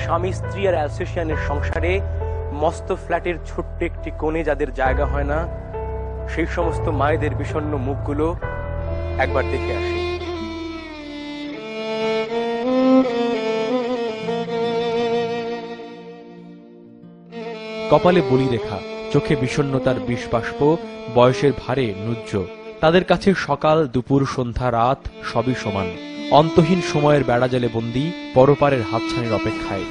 স্বামী স্ত্রী আর অ্যাসোসিয়েশনের সংসারে মস্ত ফ্ল্যাটের ছোট্ট একটি কোণে যাদের জায়গা হয় না, সেই সমস্ত মায়েদের বিষণ্ণ মুখগুলো একবার দেখে আসি। কপালে বলি রেখা, চোখে বিষণ্ণতার বিষবাষ্প, বয়সের ভারে নুজ্জ। তাদের কাছে সকাল দুপুর সন্ধ্যা রাত সবই সমান। অন্তহীন সময়ের বেড়াজালে বন্দী, পরপারের হাতছানির অপেক্ষায়।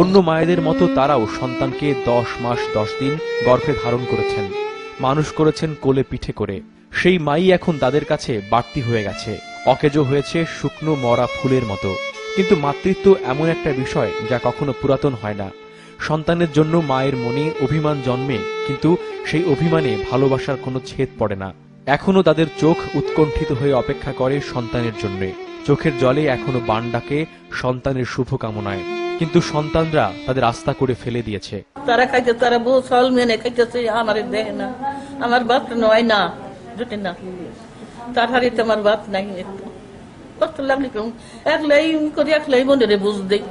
অন্য মায়েদের মতো তারাও সন্তানকে 10 মাস 10 দিন গর্ভে ধারণ করেছেন, মানুষ করেছেন কোলে পিঠে করে। সেই মাই এখন তাদের কাছে বাড়তি হয়ে গেছে, অকেজো হয়েছে শুকনো মরা ফুলের মতো। কিন্তু মাতৃত্ব এমন একটা বিষয় যা কখনো পুরাতন হয় না। সন্তানের জন্য মায়ের মনে অভিমান জন্মে, কিন্তু সেই অভিমানে ভালোবাসার কোনো ছেদ পড়ে না। এখনো তাদের চোখ উৎকণ্ঠিত হয়ে অপেক্ষা করে সন্তানের জন্য। চোখের জলে এখনো বান ডাকে সন্তানের শুভকামনায়, কিন্তু সন্তানরা তাদের আস্থা করে ফেলে দিয়েছে। তারা খাইতে, তারা বউ চাল মেনে খাইতেছে, আমার দেয় না, আমার ভাত নয় না, জুটে না, তার হারিতে আমার ভাত নাই। একটু কষ্ট লাগলে একলাই করে একলাই মনে বুঝ দেই।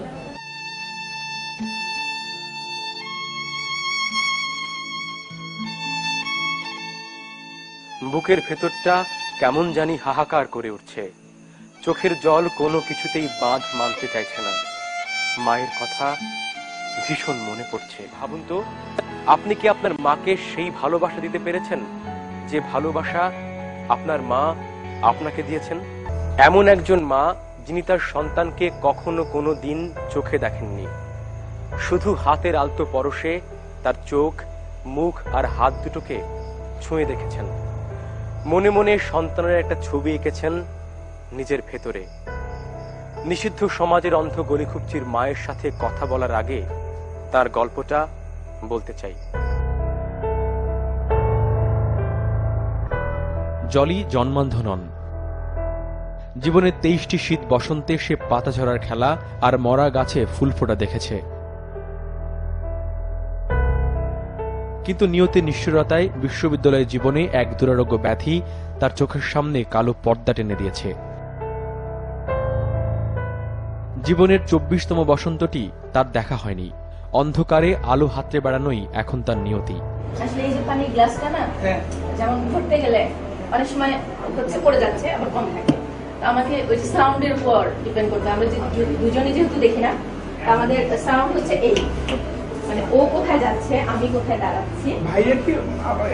বুকের ভেতরটা কেমন জানি হাহাকার করে উঠছে। চোখের জল কোনো কিছুতেই বাঁধ মানতে চাইছে না। মায়ের কথা ভীষণ মনে পড়ছে। ভাবুন তো, আপনি কি আপনার মাকে সেই ভালোবাসা দিতে পেরেছেন যে ভালোবাসা আপনার মা আপনাকে দিয়েছেন? এমন একজন মা যিনি তার সন্তানকে কখনো কোনো দিন চোখে দেখেননি, শুধু হাতের আলতো পরশে তার চোখ, মুখ আর হাত দুটোকে ছুঁয়ে দেখেছেন। মনে মনে সন্তানের একটা ছবি এঁকেছেন নিজের ভেতরে। নিষিদ্ধ সমাজের অন্ধ গলিখুপচির মায়ের সাথে কথা বলার আগে তার গল্পটা বলতে চাই। জলি জন্মান্ধ নন। জীবনের 23টি শীত বসন্তে সে পাতা ঝরার খেলা আর মরা গাছে ফুল ফোটা দেখেছে। কিন্তু নিয়তের নিষ্ঠুরতায় বিশ্ববিদ্যালয়ের জীবনে এক দুরারোগ্য ব্যাধি তার চোখের সামনে কালো পর্দা টেনে দিয়েছে। জীবনের 24তম বসন্তটি তার দেখা হয়নি। অন্ধকারে আলো হাতড়ে বেড়ানোই এখন তার নিয়তি। আসলে এই যে পানির গ্লাসটা না, যেমন ধরতে গেলে অনেক সময় হচ্ছে পড়ে যাচ্ছে, আবার কম থাকে। আমাকে ওই যে সাউন্ডের উপর ডিপেন্ড করতে, আমরা দুজনে যেহেতু দেখি না, আমাদের সাউন্ড হচ্ছে এই, মানে ও কোথায় যাচ্ছে, আমি কোথায় দাঁড়াচ্ছি। ভাইয়ের কি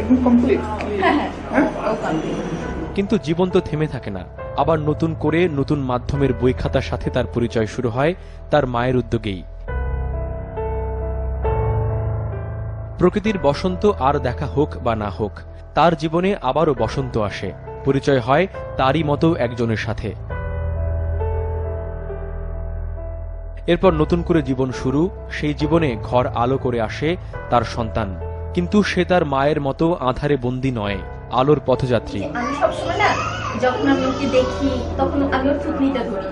একদম কমপ্লিট? হ্যাঁ হ্যাঁ, ও কমপ্লিট। কিন্তু জীবন তো থেমে থাকে না। আবার নতুন করে নতুন মাধ্যমের বই খাতার সাথে তার পরিচয় শুরু হয় তার মায়ের উদ্যোগেই। প্রকৃতির বসন্ত আর দেখা হোক বা না হোক, তার জীবনে আবারও বসন্ত আসে, পরিচয় হয় তারই মতো একজনের সাথে। এরপর নতুন করে জীবন শুরু। সেই জীবনে ঘর আলো করে আসে তার সন্তান, কিন্তু সে তার মায়ের মতো আঁধারে বন্দী নয়, আলোর পথযাত্রী। আমি সবসময় না, যখন আমি ওকে দেখি তখন আমি ওর থুতনিটা ধরি,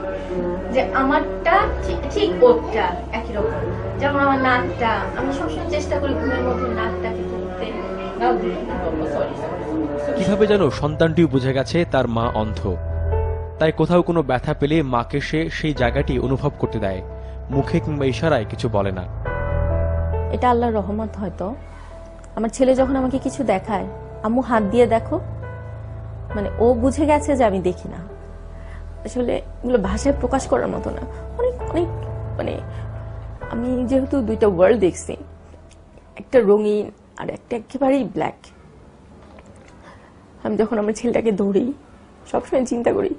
যে আমারটা ঠিক ওরটা একই রকম। যেমন আমার নাকটা, আমি সবসময় চেষ্টা করি ঘুমের মধ্যে নাকটাকে ধরতে। কিভাবে যেন সন্তানটিও বুঝে গেছে তার মা অন্ধ, তাই কোথাও কোনো ব্যথা পেলে মাকে সে সেই জায়গাটি অনুভব করতে দেয়, মুখে কিংবা ইশারায় কিছু বলে না। এটা আল্লাহর রহমত। হয়তো আমার ছেলে যখন আমাকে কিছু দেখায়, আম্মু হাত দিয়ে দেখো, মানে ও বুঝে গেছে যে আমি দেখি না। আসলে এগুলো ভাষায় প্রকাশ করার মতো না। অনেক অনেক মানে আমি যেহেতু দুইটা ওয়ার্ল্ড দেখছি, একটা রঙিন আর একটা একেবারেই ব্ল্যাক। আমি যখন আমার ছেলেটাকে ধরি সবসময় চিন্তা করি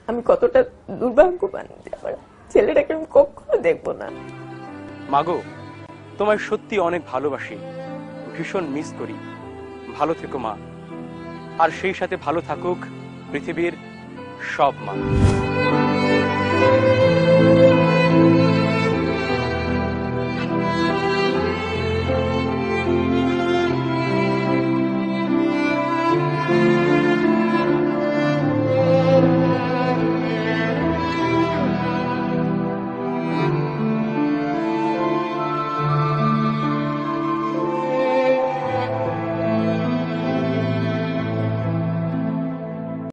আমি কতটা দুর্ভাগ্যবান, আমার ছেলেটাকে আমি কখনো দেখবো না। মাগো, তোমায় সত্যি অনেক ভালোবাসি, ভীষণ মিস করি। ভালো থেকো মা, আর সেই সাথে ভালো থাকুক পৃথিবীর সব মা।